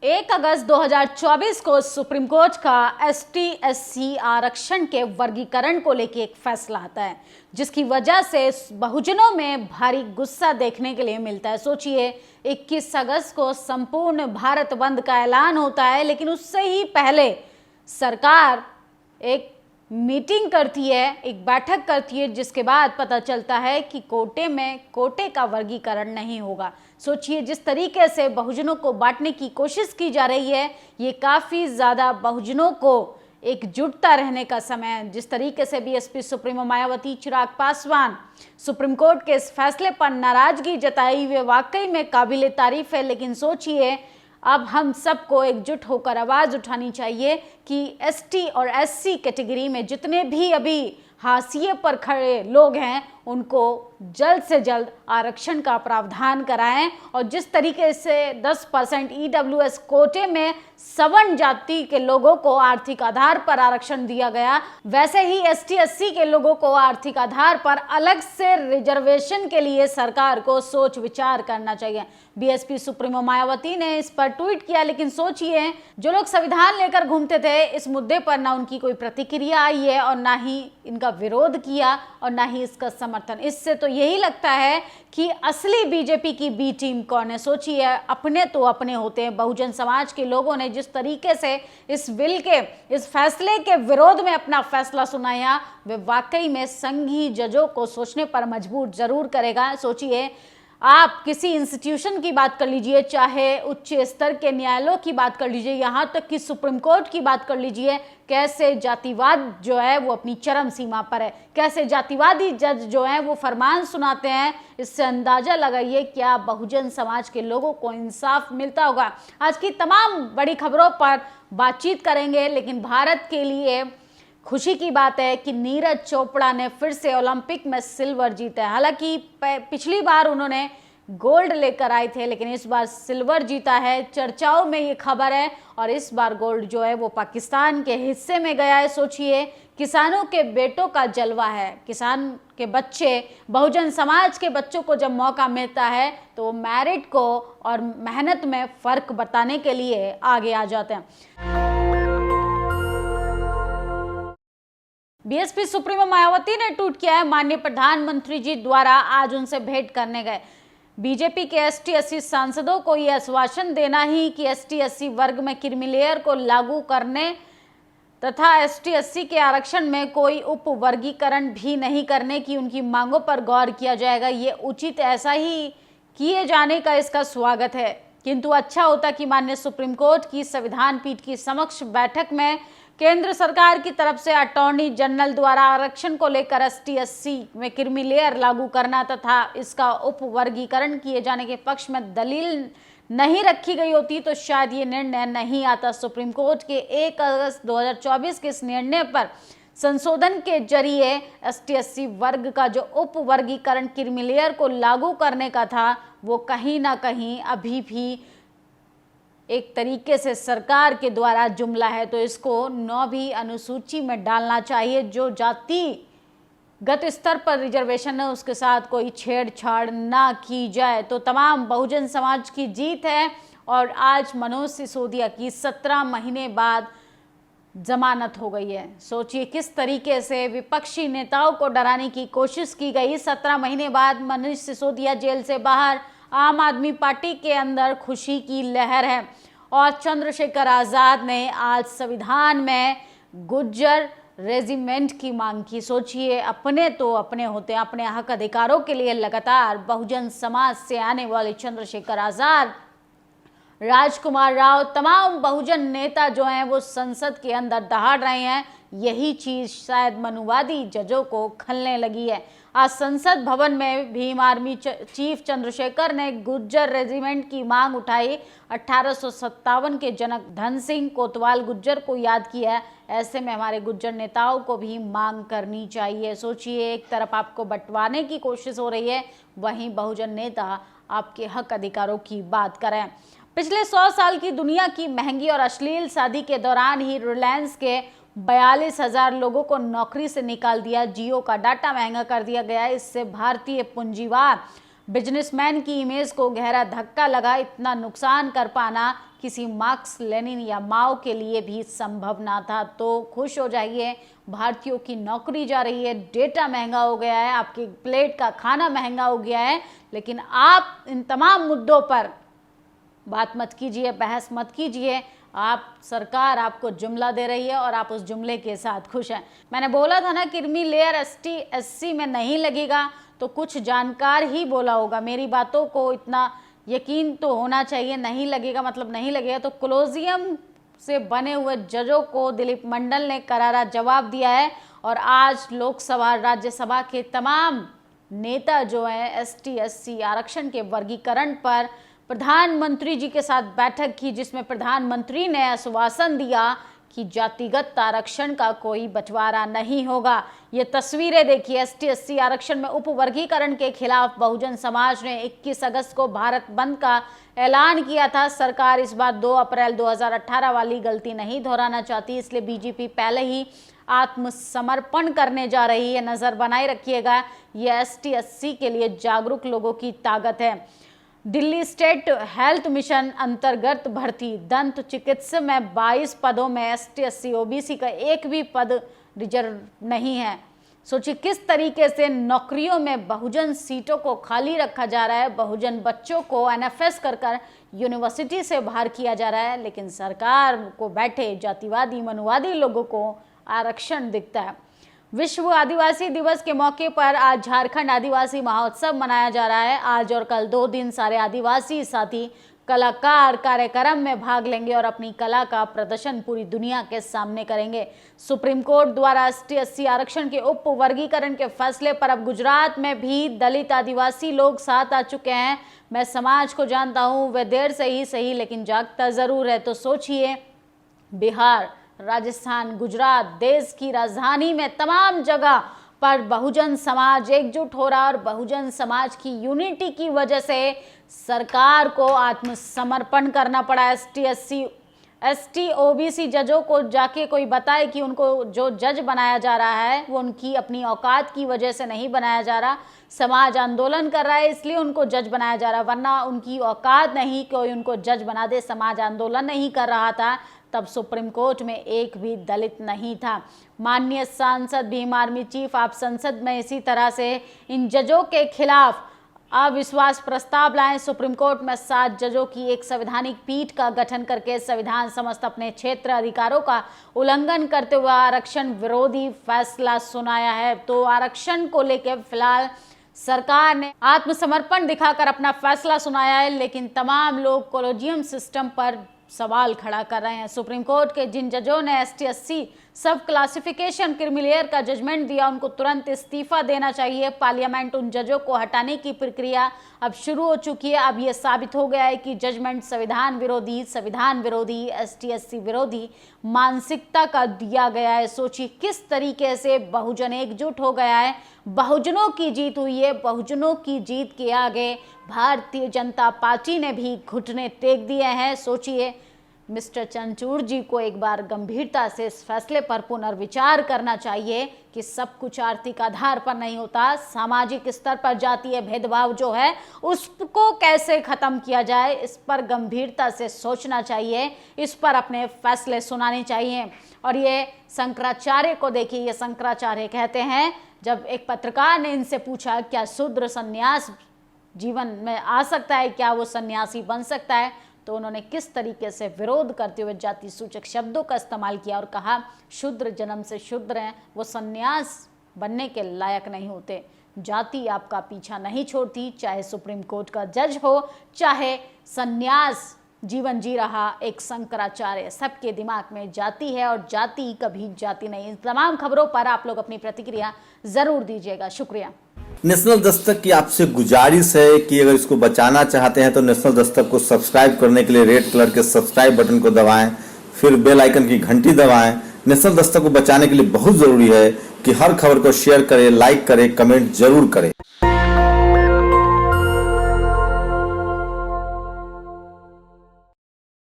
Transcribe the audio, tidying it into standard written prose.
1 अगस्त 2024 को supreme court का ST/SC आरक्षण के वर्गीकरण को लेकर एक फैसला आता है, जिसकी वजह से बहुजनों में भारी गुस्सा देखने के लिए मिलता है। सोचिए, 21 अगस्त को संपूर्ण भारत बंद का ऐलान होता है, लेकिन उससे ही पहले सरकार एक मीटिंग करती है, एक बैठक करती है, जिसके बाद पता चलता है कि कोटे में कोटे का वर्गीकरण नहीं होगा। सोचिए, जिस तरीके से बहुजनों को बांटने की कोशिश की जा रही है, ये काफ़ी ज़्यादा बहुजनों को एकजुटता रहने का समय है। जिस तरीके से BSP supremo Mayawati Chirag Paswan supreme court के इस फैसले पर नाराजगी जताई, वे वाकई में काबिले तारीफ है। लेकिन सोचिए, अब हम सबको एकजुट होकर आवाज़ उठानी चाहिए कि ST और SC कैटेगरी में जितने भी अभी हाशिए पर खड़े लोग हैं, उनको जल्द से जल्द आरक्षण का प्रावधान कराएं। और जिस तरीके से 10% EWS कोटे में सवर्ण जाति के लोगों को आर्थिक आधार पर आरक्षण दिया गया, वैसे ही ST/SC के लोगों को आर्थिक आधार पर अलग से रिजर्वेशन के लिए सरकार को सोच विचार करना चाहिए। बीएसपी सुप्रीमो मायावती ने इस पर ट्वीट किया। लेकिन सोचिए, जो लोग संविधान लेकर घूमते थे, इस मुद्दे पर ना उनकी कोई प्रतिक्रिया आई है और ना ही इनका विरोध किया और ना ही इसका समर्थन। इससे तो यही लगता है कि असली बीजेपी की बी टीम कौन है। सोचिए, अपने तो अपने होते हैं। बहुजन समाज के लोगों ने जिस तरीके से इस बिल के, इस फैसले के विरोध में अपना फैसला सुनाया, वे वाकई में संघीय जजों को सोचने पर मजबूर जरूर करेगा। सोचिए, आप किसी इंस्टीट्यूशन की बात कर लीजिए, चाहे उच्च स्तर के न्यायालयों की बात कर लीजिए, यहाँ तक कि सुप्रीम कोर्ट की बात कर लीजिए, कैसे जातिवाद जो है वो अपनी चरम सीमा पर है, कैसे जातिवादी जज जो हैं वो फरमान सुनाते हैं। इससे अंदाजा लगाइए क्या बहुजन समाज के लोगों को इंसाफ मिलता होगा। आज की तमाम बड़ी खबरों पर बातचीत करेंगे, लेकिन भारत के लिए खुशी की बात है कि नीरज चोपड़ा ने फिर से ओलंपिक में सिल्वर जीता है। हालांकि पिछली बार उन्होंने गोल्ड लेकर आए थे, लेकिन इस बार सिल्वर जीता है। चर्चाओं में ये खबर है और इस बार गोल्ड जो है वो पाकिस्तान के हिस्से में गया है। सोचिए, किसानों के बेटों का जलवा है। किसान के बच्चे, बहुजन समाज के बच्चों को जब मौका मिलता है तो वो मेरिट को और मेहनत में फ़र्क बताने के लिए आगे आ जाते हैं। बीएसपी सुप्रीमो मायावती ने ट्वीट किया है, माननीय प्रधानमंत्री जी द्वारा आज उनसे भेंट करने गए। बीजेपी के ST/SC सांसदों को यह आश्वासन देना ही कि ST/SC वर्ग में क्रीमी लेयर को लागू करने तथा ST/SC के आरक्षण में कोई उप वर्गीकरण भी नहीं करने की उनकी मांगों पर गौर किया जाएगा। ये उचित, ऐसा ही किए जाने का इसका स्वागत है। किंतु अच्छा होता कि माननीय सुप्रीम कोर्ट की संविधान पीठ की समक्ष बैठक में केंद्र सरकार की तरफ से अटॉर्नी जनरल द्वारा आरक्षण को लेकर ST/SC में क्रीमी लेयर लागू करना तथा इसका उप वर्गीकरण किए जाने के पक्ष में दलील नहीं रखी गई होती तो शायद ये निर्णय नहीं आता। सुप्रीम कोर्ट के 1 अगस्त 2024 के इस निर्णय पर संशोधन के जरिए ST/SC वर्ग का जो उप वर्गीकरण क्रीमी लेयर को लागू करने का था, वो कहीं ना कहीं अभी भी एक तरीके से सरकार के द्वारा जुमला है। तो इसको 9वीं अनुसूची में डालना चाहिए। जो जातिगत स्तर पर रिजर्वेशन है, उसके साथ कोई छेड़छाड़ ना की जाए। तो तमाम बहुजन समाज की जीत है। और आज मनोज सिसोदिया की 17 महीने बाद जमानत हो गई है। सोचिए, किस तरीके से विपक्षी नेताओं को डराने की कोशिश की गई। 17 महीने बाद मनोज सिसोदिया जेल से बाहर। आम आदमी पार्टी के अंदर खुशी की लहर है। और चंद्रशेखर आज़ाद ने आज संविधान में गुज्जर रेजिमेंट की मांग की। सोचिए, अपने तो अपने होते हैं। अपने हक अधिकारों के लिए लगातार बहुजन समाज से आने वाले चंद्रशेखर आज़ाद, राजकुमार राव, तमाम बहुजन नेता जो हैं वो संसद के अंदर दहाड़ रहे हैं। यही चीज़ शायद मनुवादी जजों को खलने लगी है। आज संसद भवन में भीम आर्मी चीफ चंद्रशेखर ने गुज्जर रेजिमेंट की मांग उठाई। 1857 के जनक धन सिंह कोतवाल गुज्जर को याद किया। ऐसे में हमारे गुज्जर नेताओं को भी मांग करनी चाहिए। सोचिए, एक तरफ आपको बंटवाने की कोशिश हो रही है, वहीं बहुजन नेता आपके हक अधिकारों की बात करें। पिछले 100 साल की दुनिया की महंगी और अश्लील शादी के दौरान ही रिलायंस के 42,000 लोगों को नौकरी से निकाल दिया। जियो का डाटा महंगा कर दिया गया। इससे भारतीय पूंजीवाद बिजनेसमैन की इमेज को गहरा धक्का लगा। इतना नुकसान कर पाना किसी मार्क्स लेनिन या माओ के लिए भी संभव ना था। तो खुश हो जाइए, भारतीयों की नौकरी जा रही है, डेटा महंगा हो गया है, आपकी प्लेट का खाना महंगा हो गया है, लेकिन आप इन तमाम मुद्दों पर बात मत कीजिए, बहस मत कीजिए। आप सरकार आपको जुमला दे रही है और आप उस जुमले के साथ खुश हैं। मैंने बोला था ना, क्रीमी लेयर ST SC में नहीं लगेगा, तो कुछ जानकार ही बोला होगा। मेरी बातों को इतना यकीन तो होना चाहिए, नहीं लगेगा मतलब नहीं लगेगा। तो कोलोजियम से बने हुए जजों को दिलीप मंडल ने करारा जवाब दिया है और आज लोकसभा राज्यसभा के तमाम नेता जो हैं ST SC आरक्षण के वर्गीकरण पर प्रधानमंत्री जी के साथ बैठक की, जिसमें प्रधानमंत्री ने आश्वासन दिया कि जातिगत आरक्षण का कोई बंटवारा नहीं होगा। ये तस्वीरें देखिए, ST SC आरक्षण में उपवर्गीकरण के खिलाफ बहुजन समाज ने 21 अगस्त को भारत बंद का ऐलान किया था। सरकार इस बार 2 अप्रैल 2018 वाली गलती नहीं दोहराना चाहती, इसलिए बीजेपी पहले ही आत्मसमर्पण करने जा रही है। नजर बनाए रखिएगा, ये ST SC के लिए जागरूक लोगों की ताकत है। दिल्ली स्टेट हेल्थ मिशन अंतर्गत भर्ती दंत चिकित्सा में 22 पदों में ST SC OBC का एक भी पद रिजर्व नहीं है। सोचिए किस तरीके से नौकरियों में बहुजन सीटों को खाली रखा जा रहा है, बहुजन बच्चों को NFS कर यूनिवर्सिटी से बाहर किया जा रहा है, लेकिन सरकार को बैठे जातिवादी मनुवादी लोगों को आरक्षण दिखता है। विश्व आदिवासी दिवस के मौके पर आज झारखंड आदिवासी महोत्सव मनाया जा रहा है। आज और कल 2 दिन सारे आदिवासी साथी कलाकार कार्यक्रम में भाग लेंगे और अपनी कला का प्रदर्शन पूरी दुनिया के सामने करेंगे। सुप्रीम कोर्ट द्वारा ST SC आरक्षण के उप वर्गीकरण के फैसले पर अब गुजरात में भी दलित आदिवासी लोग साथ आ चुके हैं। मैं समाज को जानता हूँ, वे देर से ही सही लेकिन जागता जरूर है। तो सोचिए, बिहार, राजस्थान, गुजरात, देश की राजधानी में तमाम जगह पर बहुजन समाज एकजुट हो रहा है और बहुजन समाज की यूनिटी की वजह से सरकार को आत्मसमर्पण करना पड़ा। ST OBC जजों को जाके कोई बताए कि उनको जो जज बनाया जा रहा है वो उनकी अपनी औकात की वजह से नहीं बनाया जा रहा, समाज आंदोलन कर रहा है इसलिए उनको जज बनाया जा रहा है, वरना उनकी औकात नहीं कोई उनको जज बना दे। समाज आंदोलन नहीं कर रहा था तब सुप्रीम कोर्ट में एक भी दलित नहीं था। माननीय सांसद भीम आर्मी चीफ, आप संसद में इसी तरह से इन जजों के खिलाफ अविश्वास प्रस्ताव लाएं। सुप्रीम कोर्ट में 7 जजों की एक संवैधानिक पीठ का गठन करके संविधान समस्त अपने क्षेत्र अधिकारों का उल्लंघन करते हुए आरक्षण विरोधी फैसला सुनाया है। तो आरक्षण को लेकर फिलहाल सरकार ने आत्मसमर्पण दिखाकर अपना फैसला सुनाया है, लेकिन तमाम लोग कोलोजियम सिस्टम पर सवाल खड़ा कर रहे हैं। सुप्रीम कोर्ट के जिन जजों ने ST SC सब क्लासिफिकेशन क्रीमी लेयर का जजमेंट दिया, उनको तुरंत इस्तीफा देना चाहिए। पार्लियामेंट उन जजों को हटाने की प्रक्रिया अब शुरू हो चुकी है। अब यह साबित हो गया है कि जजमेंट संविधान विरोधी ST SC विरोधी मानसिकता का दिया गया है। सोचिए किस तरीके से बहुजन एकजुट हो गया है, बहुजनों की जीत हुई है। बहुजनों की जीत के आगे भारतीय जनता पार्टी ने भी घुटने टेक दिए हैं। सोचिए, मिस्टर चंचूड़ जी को एक बार गंभीरता से इस फैसले पर पुनर्विचार करना चाहिए कि सब कुछ आर्थिक आधार पर नहीं होता, सामाजिक स्तर पर जातीय भेदभाव जो है उसको कैसे खत्म किया जाए, इस पर गंभीरता से सोचना चाहिए, इस पर अपने फैसले सुनाने चाहिए। और ये शंकराचार्य को देखिए, ये शंकराचार्य कहते हैं, जब एक पत्रकार ने इनसे पूछा क्या शूद्र संन्यास जीवन में आ सकता है, क्या वो सन्यासी बन सकता है, तो उन्होंने किस तरीके से विरोध करते हुए जाति सूचक शब्दों का इस्तेमाल किया और कहा शूद्र जन्म से शूद्र हैं, वो सन्यास बनने के लायक नहीं होते। जाति आपका पीछा नहीं छोड़ती, चाहे सुप्रीम कोर्ट का जज हो, चाहे सन्यास जीवन जी रहा एक शंकराचार्य, सबके दिमाग में जाति है और जाति कभी जाति नहीं। इन तमाम खबरों पर आप लोग अपनी प्रतिक्रिया जरूर दीजिएगा। शुक्रिया। नेशनल दस्तक की आपसे गुजारिश है कि अगर इसको बचाना चाहते हैं तो नेशनल दस्तक को सब्सक्राइब करने के लिए रेड कलर के सब्सक्राइब बटन को दबाएं, फिर बेल आइकन की घंटी दबाएं। नेशनल दस्तक को बचाने के लिए बहुत जरूरी है कि हर खबर को शेयर करें, लाइक करें, कमेंट जरूर करें।